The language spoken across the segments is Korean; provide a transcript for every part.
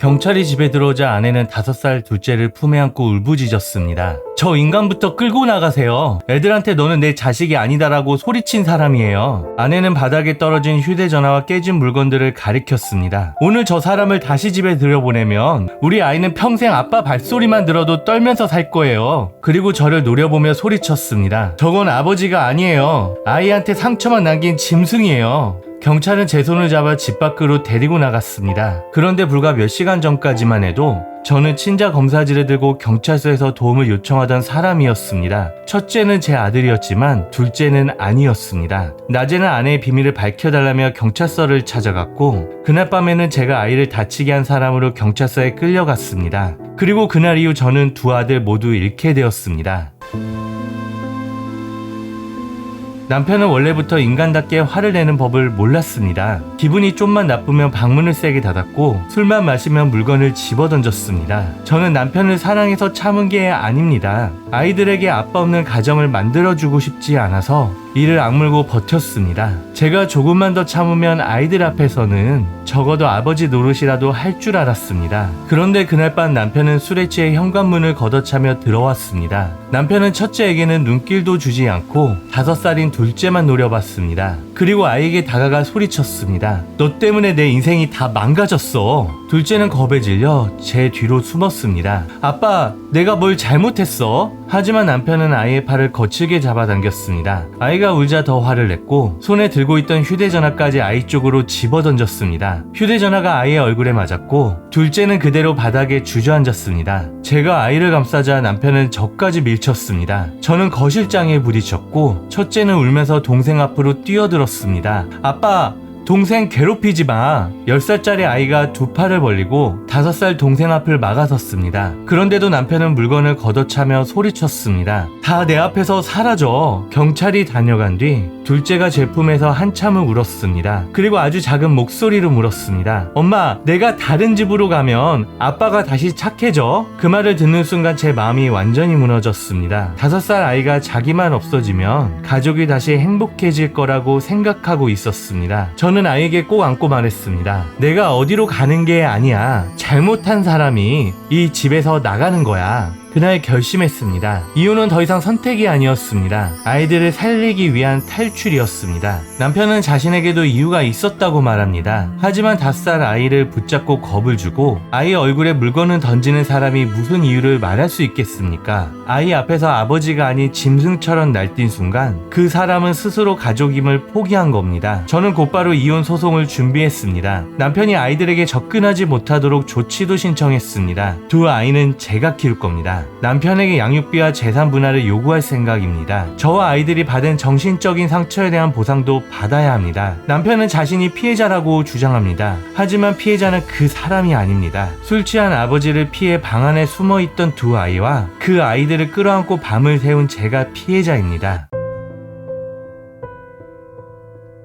경찰이 집에 들어오자 아내는 5살 둘째를 품에 안고 울부짖었습니다. 저 인간부터 끌고 나가세요. 애들한테 너는 내 자식이 아니다라고 소리친 사람이에요. 아내는 바닥에 떨어진 휴대전화와 깨진 물건들을 가리켰습니다. 오늘 저 사람을 다시 집에 들여보내면 우리 아이는 평생 아빠 발소리만 들어도 떨면서 살 거예요. 그리고 저를 노려보며 소리쳤습니다. 저건 아버지가 아니에요. 아이한테 상처만 남긴 짐승이에요. 경찰은 제 손을 잡아 집 밖으로 데리고 나갔습니다. 그런데 불과 몇 시간 전까지만 해도 저는 친자 검사지를 들고 경찰서에서 도움을 요청하던 사람이었습니다. 첫째는 제 아들이었지만 둘째는 아니었습니다. 낮에는 아내의 비밀을 밝혀달라며 경찰서를 찾아갔고 그날 밤에는 제가 아이를 다치게 한 사람으로 경찰서에 끌려갔습니다. 그리고 그날 이후 저는 두 아들 모두 잃게 되었습니다. 남편은 원래부터 인간답게 화를 내는 법을 몰랐습니다. 기분이 좀만 나쁘면 방문을 세게 닫았고 술만 마시면 물건을 집어던졌습니다. 저는 남편을 사랑해서 참은 게 아닙니다. 아이들에게 아빠 없는 가정을 만들어주고 싶지 않아서 이를 악물고 버텼습니다. 제가 조금만 더 참으면 아이들 앞에서는 적어도 아버지 노릇이라도 할 줄 알았습니다. 그런데 그날 밤 남편은 술에 취해 현관문을 걷어차며 들어왔습니다. 남편은 첫째에게는 눈길도 주지 않고 5살인 둘째만 노려봤습니다. 그리고 아이에게 다가가 소리쳤습니다. 너 때문에 내 인생이 다 망가졌어. 둘째는 겁에 질려 제 뒤로 숨었습니다. 아빠, 내가 뭘 잘못했어? 하지만 남편은 아이의 팔을 거칠게 잡아당겼습니다. 아이가 울자 더 화를 냈고 손에 들고 있던 휴대전화까지 아이 쪽으로 집어던졌습니다. 휴대전화가 아이의 얼굴에 맞았고 둘째는 그대로 바닥에 주저앉았습니다. 제가 아이를 감싸자 남편은 저까지 밀쳤습니다. 저는 거실장에 부딪혔고 첫째는 울면서 동생 앞으로 뛰어들었습니다. 아빠! 동생 괴롭히지 마. 10살짜리 아이가 두 팔을 벌리고 5살 동생 앞을 막아섰습니다. 그런데도 남편은 물건을 걷어차며 소리쳤습니다. 다 내 앞에서 사라져. 경찰이 다녀간 뒤 둘째가 제 품에서 한참을 울었습니다. 그리고 아주 작은 목소리로 물었습니다. 엄마, 내가 다른 집으로 가면 아빠가 다시 착해져? 그 말을 듣는 순간 제 마음이 완전히 무너졌습니다. 5살 아이가 자기만 없어지면 가족이 다시 행복해질 거라고 생각하고 있었습니다. 저는 아이에게 꼭 안고 말했습니다. 내가 어디로 가는 게 아니야. 잘못한 사람이 이 집에서 나가는 거야. 그날 결심했습니다. 이유는 더 이상 선택이 아니었습니다. 아이들을 살리기 위한 탈출이었습니다. 남편은 자신에게도 이유가 있었다고 말합니다. 하지만 5살 아이를 붙잡고 겁을 주고 아이 얼굴에 물건을 던지는 사람이 무슨 이유를 말할 수 있겠습니까? 아이 앞에서 아버지가 아닌 짐승처럼 날뛴 순간 그 사람은 스스로 가족임을 포기한 겁니다. 저는 곧바로 이혼 소송을 준비했습니다. 남편이 아이들에게 접근하지 못하도록 조치도 신청했습니다. 두 아이는 제가 키울 겁니다. 남편에게 양육비와 재산 분할을 요구할 생각입니다. 저와 아이들이 받은 정신적인 상처에 대한 보상도 받아야 합니다. 남편은 자신이 피해자라고 주장합니다. 하지만 피해자는 그 사람이 아닙니다. 술 취한 아버지를 피해 방 안에 숨어있던 두 아이와 그 아이들을 끌어안고 밤을 새운 제가 피해자입니다.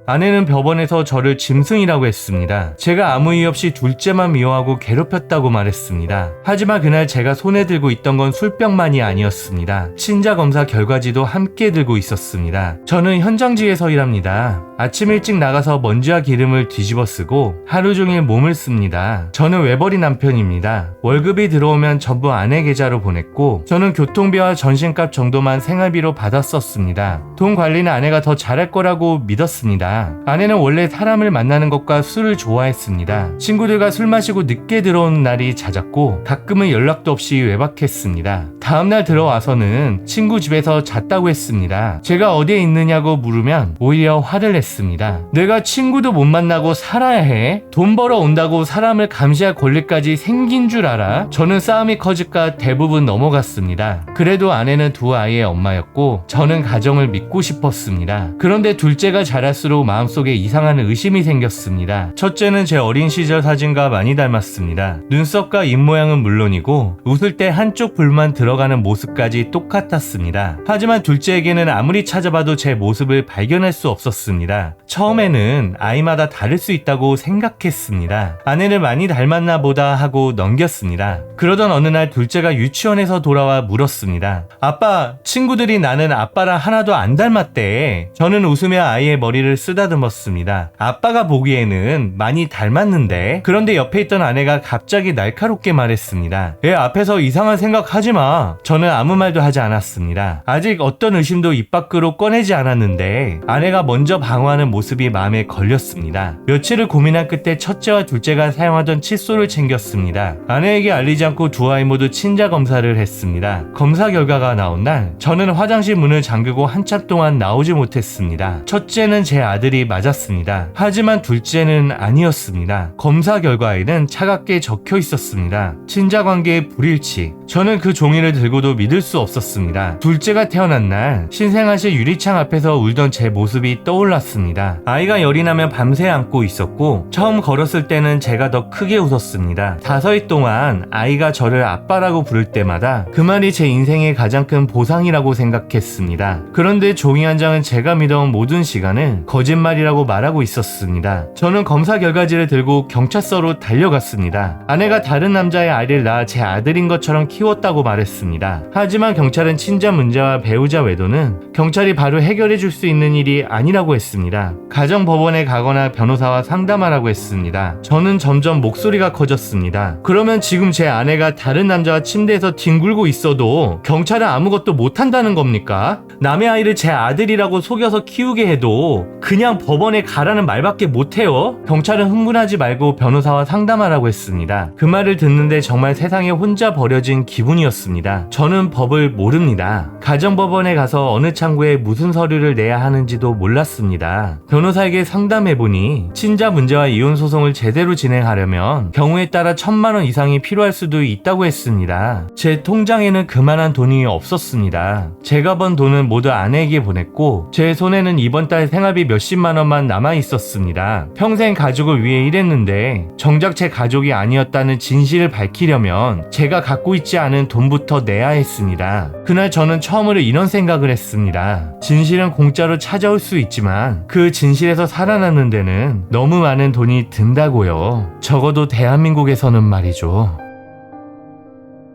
아내는 법원에서 저를 짐승이라고 했습니다. 제가 아무 이유 없이 둘째만 미워하고 괴롭혔다고 말했습니다. 하지만 그날 제가 손에 들고 있던 건 술병만이 아니었습니다. 친자 검사 결과지도 함께 들고 있었습니다. 저는 현장직에서 일합니다. 아침 일찍 나가서 먼지와 기름을 뒤집어 쓰고 하루 종일 몸을 씁니다. 저는 외벌이 남편입니다. 월급이 들어오면 전부 아내 계좌로 보냈고 저는 교통비와 전신값 정도만 생활비로 받았었습니다. 돈 관리는 아내가 더 잘할 거라고 믿었습니다. 아내는 원래 사람을 만나는 것과 술을 좋아했습니다. 친구들과 술 마시고 늦게 들어오는 날이 잦았고 가끔은 연락도 없이 외박했습니다. 다음날 들어와서는 친구 집에서 잤다고 했습니다. 제가 어디에 있느냐고 물으면 오히려 화를 냈습니다. 내가 친구도 못 만나고 살아야 해? 돈 벌어 온다고 사람을 감시할 권리까지 생긴 줄 알아? 저는 싸움이 커질까 대부분 넘어갔습니다. 그래도 아내는 두 아이의 엄마였고 저는 가정을 믿고 싶었습니다. 그런데 둘째가 자랄수록 마음속에 이상한 의심이 생겼습니다. 첫째는 제 어린 시절 사진과 많이 닮았습니다. 눈썹과 입모양은 물론이고 웃을 때 한쪽 불만 들어가 걸어가는 모습까지 똑같았습니다. 하지만 둘째에게는 아무리 찾아봐도 제 모습을 발견할 수 없었습니다. 처음에는 아이마다 다를 수 있다고 생각했습니다. 아내를 많이 닮았나 보다 하고 넘겼습니다. 그러던 어느 날 둘째가 유치원에서 돌아와 물었습니다. 아빠, 친구들이 나는 아빠랑 하나도 안 닮았대. 저는 웃으며 아이의 머리를 쓰다듬었습니다. 아빠가 보기에는 많이 닮았는데. 그런데 옆에 있던 아내가 갑자기 날카롭게 말했습니다. 애 앞에서 이상한 생각 하지 마. 저는 아무 말도 하지 않았습니다. 아직 어떤 의심도 입 밖으로 꺼내지 않았는데 아내가 먼저 방어하는 모습이 마음에 걸렸습니다. 며칠을 고민한 끝에 첫째와 둘째가 사용하던 칫솔을 챙겼습니다. 아내에게 알리지 않고 두 아이 모두 친자 검사를 했습니다. 검사 결과가 나온 날 저는 화장실 문을 잠그고 한참 동안 나오지 못했습니다. 첫째는 제 아들이 맞았습니다. 하지만 둘째는 아니었습니다. 검사 결과에는 차갑게 적혀 있었습니다. 친자관계의 불일치. 저는 그 종이를 들고도 믿을 수 없었습니다. 둘째가 태어난 날 신생아실 유리창 앞에서 울던 제 모습이 떠올랐습니다. 아이가 열이 나면 밤새 안고 있었고 처음 걸었을 때는 제가 더 크게 웃었습니다. 5일 동안 아이가 저를 아빠라고 부를 때마다 그 말이 제 인생의 가장 큰 보상이라고 생각했습니다. 그런데 종이 한 장은 제가 믿어온 모든 시간을 거짓말이라고 말하고 있었습니다. 저는 검사 결과지를 들고 경찰서로 달려갔습니다. 아내가 다른 남자의 아이를 낳아 제 아들인 것처럼 키웠다고 말했습니다. 하지만 경찰은 친자 문제와 배우자 외도는 경찰이 바로 해결해 줄 수 있는 일이 아니라고 했습니다. 가정법원에 가거나 변호사와 상담하라고 했습니다. 저는 점점 목소리가 커졌습니다. 그러면 지금 제 아내가 다른 남자와 침대에서 뒹굴고 있어도 경찰은 아무것도 못한다는 겁니까? 남의 아이를 제 아들이라고 속여서 키우게 해도 그냥 법원에 가라는 말밖에 못해요? 경찰은 흥분하지 말고 변호사와 상담하라고 했습니다. 그 말을 듣는데 정말 세상에 혼자 버려진 기분이었습니다. 저는 법을 모릅니다. 가정법원에 가서 어느 창구에 무슨 서류를 내야 하는지도 몰랐습니다. 변호사에게 상담해보니 친자 문제와 이혼 소송을 제대로 진행하려면 경우에 따라 1,000만 원 이상이 필요할 수도 있다고 했습니다. 제 통장에는 그만한 돈이 없었습니다. 제가 번 돈은 모두 아내에게 보냈고 제 손에는 이번 달 생활비 몇십만 원만 남아 있었습니다. 평생 가족을 위해 일했는데 정작 제 가족이 아니었다는 진실을 밝히려면 제가 갖고 있지 않은 돈부터 내야 했습니다. 그날 저는 처음으로 이런 생각을 했습니다. 진실은 공짜로 찾아올 수 있지만 그 진실에서 살아남는 데는 너무 많은 돈이 든다고요. 적어도 대한민국에서는 말이죠.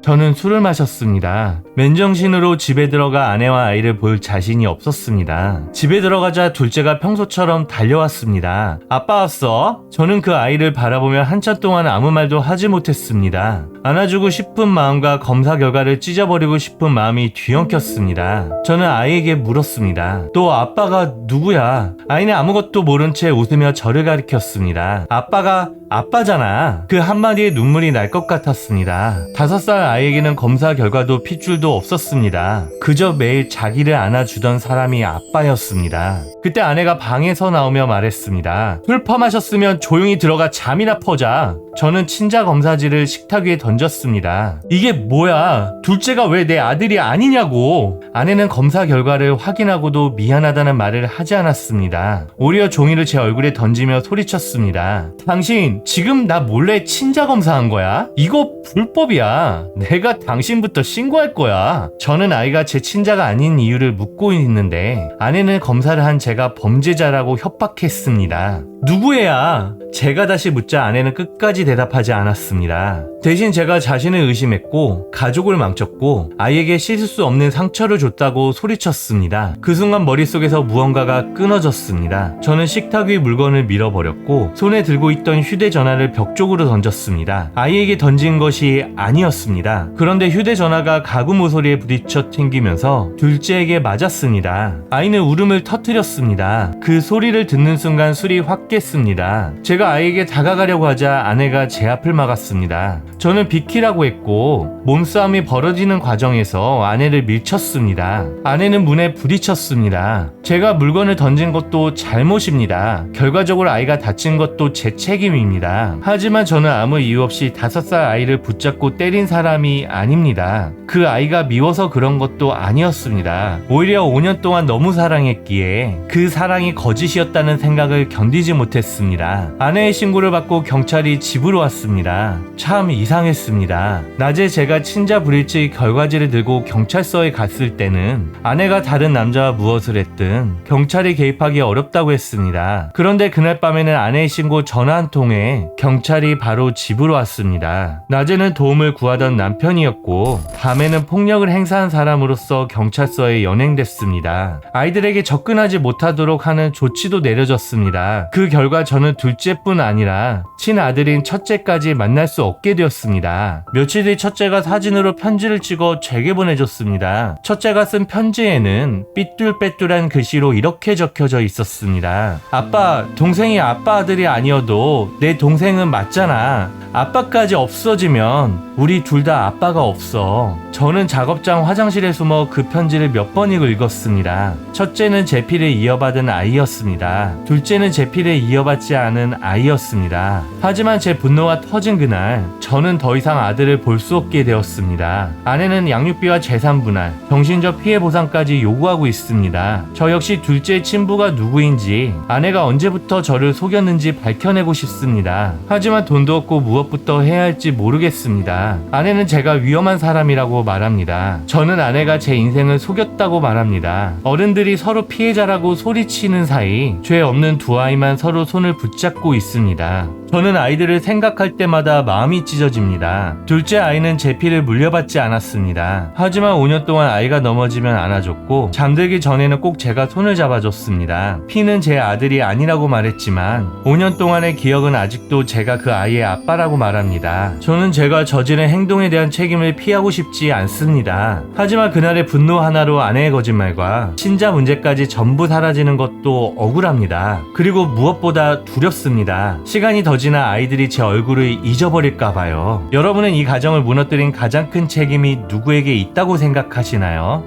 저는 술을 마셨습니다. 맨정신으로 집에 들어가 아내와 아이를 볼 자신이 없었습니다. 집에 들어가자 둘째가 평소처럼 달려왔습니다. 아빠 왔어? 저는 그 아이를 바라보며 한참 동안 아무 말도 하지 못했습니다. 안아주고 싶은 마음과 검사 결과를 찢어버리고 싶은 마음이 뒤엉켰습니다. 저는 아이에게 물었습니다. 너 아빠가 누구야? 아이는 아무것도 모른 채 웃으며 저를 가리켰습니다. 아빠가 아빠잖아. 그 한마디에 눈물이 날 것 같았습니다. 5살 아이에게는 검사 결과도 핏줄도 없었습니다. 그저 매일 자기를 안아주던 사람이 아빠였습니다. 그때 아내가 방에서 나오며 말했습니다. 술 퍼마셨으면 조용히 들어가 잠이나 퍼자. 저는 친자 검사지를 식탁 위에 던졌습니다. 이게 뭐야? 둘째가 왜 내 아들이 아니냐고. 아내는 검사 결과를 확인하고도 미안하다는 말을 하지 않았습니다. 오히려 종이를 제 얼굴에 던지며 소리쳤습니다. 당신 지금 나 몰래 친자 검사한 거야? 이거 불법이야. 내가 당신부터 신고할 거야. 저는 아이가 제 친자가 아닌 이유를 묻고 있는데 아내는 검사를 한 제가 범죄자라고 협박했습니다. 누구애야? 제가 다시 묻자 아내는 끝까지 대답하지 않았습니다. 대신 제가 자신을 의심했고 가족을 망쳤고 아이에게 씻을 수 없는 상처를 줬다고 소리쳤습니다. 그 순간 머릿속에서 무언가가 끊어졌습니다. 저는 식탁 위 물건을 밀어버렸고 손에 들고 있던 휴대전화를 벽 쪽으로 던졌습니다. 아이에게 던진 것이 아니었습니다. 그런데 휴대전화가 가구 모서리에 부딪혀 튕기면서 둘째에게 맞았습니다. 아이는 울음을 터뜨렸습니다. 그 소리를 듣는 순간 술이 확 깼습니다. 제가 아이에게 다가가려고 하자 아내가 제 앞을 막았습니다. 저는 비키라고 했고 몸싸움이 벌어지는 과정에서 아내를 밀쳤습니다. 아내는 문에 부딪혔습니다. 제가 물건을 던진 것도 잘못입니다. 결과적으로 아이가 다친 것도 제 책임입니다. 하지만 저는 아무 이유 없이 5살 아이를 붙잡고 때린 사람이 아닙니다. 그 아이가 미워서 그런 것도 아니었습니다. 오히려 5년 동안 너무 사랑했기에 그 사랑이 거짓이었다는 생각을 견디지 못했습니다. 아내의 신고를 받고 경찰이 집을 집으로 왔습니다. 참 이상했습니다. 낮에 제가 친자 불일치 결과지를 들고 경찰서에 갔을 때는 아내가 다른 남자와 무엇을 했든 경찰이 개입하기 어렵다고 했습니다. 그런데 그날 밤에는 아내의 신고 전화 한 통에 경찰이 바로 집으로 왔습니다. 낮에는 도움을 구하던 남편이었고 밤에는 폭력을 행사한 사람으로서 경찰서에 연행됐습니다. 아이들에게 접근하지 못하도록 하는 조치도 내려졌습니다. 그 결과 저는 둘째뿐 아니라 친아들인 첫째까지 만날 수 없게 되었습니다. 며칠 뒤 첫째가 사진으로 편지를 찍어 제게 보내줬습니다. 첫째가 쓴 편지에는 삐뚤빼뚤한 글씨로 이렇게 적혀져 있었습니다. 아빠, 동생이 아빠 아들이 아니어도 내 동생은 맞잖아. 아빠까지 없어지면 우리 둘 다 아빠가 없어. 저는 작업장 화장실에 숨어 그 편지를 몇 번이고 읽었습니다. 첫째는 제 피를 이어받은 아이였습니다. 둘째는 제 피를 이어받지 않은 아이였습니다. 하지만 제 분노가 터진 그날 저는 더 이상 아들을 볼 수 없게 되었습니다. 아내는 양육비와 재산 분할, 정신적 피해 보상까지 요구하고 있습니다. 저 역시 둘째의 친부가 누구인지, 아내가 언제부터 저를 속였는지 밝혀내고 싶습니다. 하지만 돈도 없고 무엇부터 해야 할지 모르겠습니다. 아내는 제가 위험한 사람이라고 말합니다. 저는 아내가 제 인생을 속였다고 말합니다. 어른들이 서로 피해자라고 소리치는 사이 죄 없는 두 아이만 서로 손을 붙잡고 있습니다. 저는 아이들을 생각할 때마다 마음이 찢어집니다. 둘째 아이는 제 피를 물려받지 않았습니다. 하지만 5년 동안 아이가 넘어지면 안아줬고 잠들기 전에는 꼭 제가 손을 잡아줬습니다. 피는 제 아들이 아니라고 말했지만 5년 동안의 기억은 아직도 제가 그 아이의 아빠라고 말합니다. 저는 제가 저지른 행동에 대한 책임을 피하고 싶지 않습니다. 하지만 그날의 분노 하나로 아내의 거짓말과 친자 문제까지 전부 사라지는 것도 억울합니다. 그리고 무엇보다 두렵습니다. 시간이 더 지나 아이들이 제 얼굴을 잊어버릴까봐요. 여러분은 이 가정을 무너뜨린 가장 큰 책임이 누구에게 있다고 생각하시나요?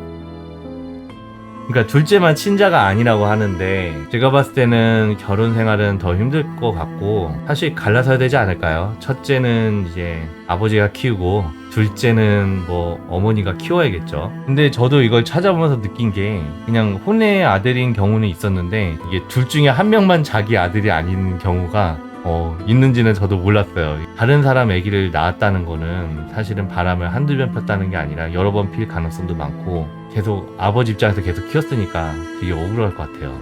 그러니까 둘째만 친자가 아니라고 하는데 제가 봤을 때는 결혼 생활은 더 힘들 것 같고 사실 갈라서야 되지 않을까요? 첫째는 이제 아버지가 키우고 둘째는 뭐 어머니가 키워야겠죠. 근데 저도 이걸 찾아보면서 느낀 게 그냥 혼외의 아들인 경우는 있었는데 이게 둘 중에 한 명만 자기 아들이 아닌 경우가 있는지는 저도 몰랐어요. 다른 사람 아기를 낳았다는 거는 사실은 바람을 한두 번 폈다는 게 아니라 여러 번 필 가능성도 많고 계속 아버지 입장에서 계속 키웠으니까 되게 억울할 것 같아요.